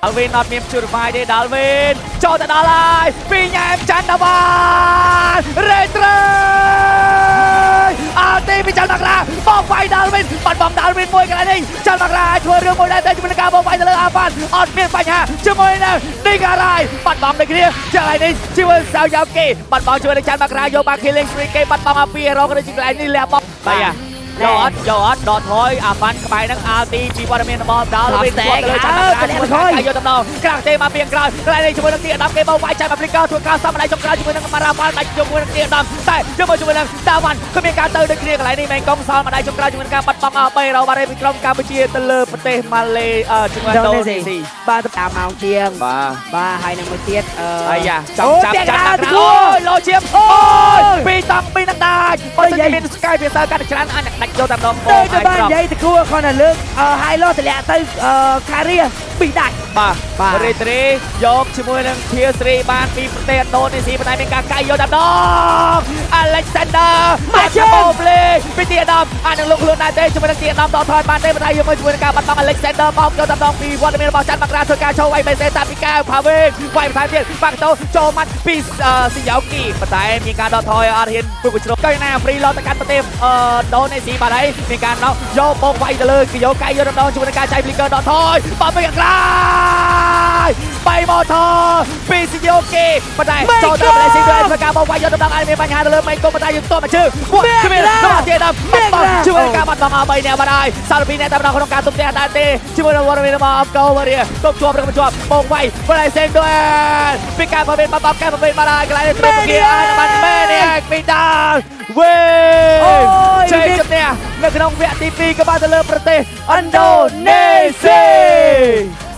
ដាល់វីនអត់មានជួយរវាយទេដាល់វីនចូលទៅដល់ហើយពីញ៉ែមច័ន្ទតាវ៉ានរេត្រេអល់ទីពីច័ន្ទមករាបងវាយដាល់វីនបាត់បង់ដាល់វីនមួយកន្លែងនេះច័ន្ទមករាធ្វើរឿងមួយដែរតែជាមួយនឹងការបងវាយទៅលើអាវ៉ាន់អត់មានបញ្ហាជាមួយនឹងនីការ៉ៃបាត់បង់ដូចគ្នាកន្លែងនេះជាមួយសាវយ៉ាវគេបាត់បង់ជាមួយនឹងច័ន្ទមករាយកបាន killing spree គេបាត់បង់អាពីរងទៅជាកន្លែងនេះលះបង់បាយយកអត់ដកថយអាវ៉ាន់ក្បែរនឹងអាល់ទីពីព័ត៌មានរបស់ដាល់វីនធ្វើលើច័ន្ទមករាជួយយកតំណងក្រាស់ទេមកពីក្រោយកន្លែងនេះជាមួយនឹងទីអាដាមគេមកវាយច័ន្ទអាហ្វ្រិកធ្វើការសម្ដែងចុងក្រោយជាមួយនឹងម៉ារ៉ាវ៉ាល់ដាច់ជាមួយនឹងទីអាដាមតែជាមួយនឹងដាវ៉ាន់គឺមានការទៅដូចគ្នាកន្លែងនេះមែនកុំសល់ម្ដាយចុងក្រោយជាមួយនឹងការបាត់បង់3រងបាត់ពីក្រុមកម្ពុជាទៅលើប្រទេសម៉ាឡេជាមួយដូនេស៊ីបាទតាមម៉ោងជាងបាទហើយនឹងមួយទៀតអាយ៉ាចាប់ច័ន្ទអូយលោជាមអូយពីតង់ពីនឹងដាច់បើសិនជាមានស្កាយវាសើកាន់តែច្រើនអាចដាច់យកតាមដងទៅបាននិយាយទៅគួរគាត់តែលើកហាយឡូតម្លាក់ទៅខារីពីដាច់បាទរេត្រេយកជាមួយនឹងធាស្រីបានពីប្រទេសឥណ្ឌូនេស៊ីប៉ុន្តែមានការកាយយកតាមដង Alexander មកជបប្លេពីទីអាដាមអាចនឹងលុកខ្លួនដែរទេជាមួយនឹងទីអាដាមដកថយបានទេប៉ុន្តែយកមកជាមួយនឹងការបាត់បង់ Alexander បោកយកតាមដងពីវត្តមានរបស់ច័ន្ទមករាធ្វើការចូលវាយបេសេតាពីកៅផាវេវាយបន្ថែមទៀតបាក់តូចូលមាត់ពីស៊ីយ៉ាវគីប៉ុន្តែមានការដកថយអត់ហ៊ានពុះជ្រុកកៃណាហ្វ្រីឡតទៅកាន់ប្រទេសឥណ្ឌូនេស៊ីបាទហើយមានការណោកយកបោកវាយទៅលើយកកាយយកតាមដងជាមួយនឹងការចៃហ្វ្លីកឺដកថយបោកទៅខាងក្រៅបៃម៉ូថូពីស៊ីយ៉ូគេប៉ុន្តែចូលទៅលេស៊ីด้วยធ្វើការបោកវាយយកតាមដងអាចមានបញ្ហាទៅលើម៉េងកុំប៉ុន្តែយើងទាត់មកជើងគ្មានដល់ទៀតដល់ជួយការបាត់បង់3នាក់បាទហើយសាល់ពីអ្នកតែម្ដងក្នុងការទប់ទះដែរទេជាមួយនឹងវត្តមានរបស់អបកូវរីទប់ជាប់ឬមិនជាប់បោកវាយប៉ុន្តែសេងด้วยពីការប្រវេនបាត់បង់ការប្រវេនបាទហើយកន្លែងនេះត្រូវគៀអានបានមេនេះពីដាល់វេជ័យជំនះនៅក្នុងវគ្គទី2ក៏បានទៅលើប្រទេសឥណ្ឌូនេស៊ី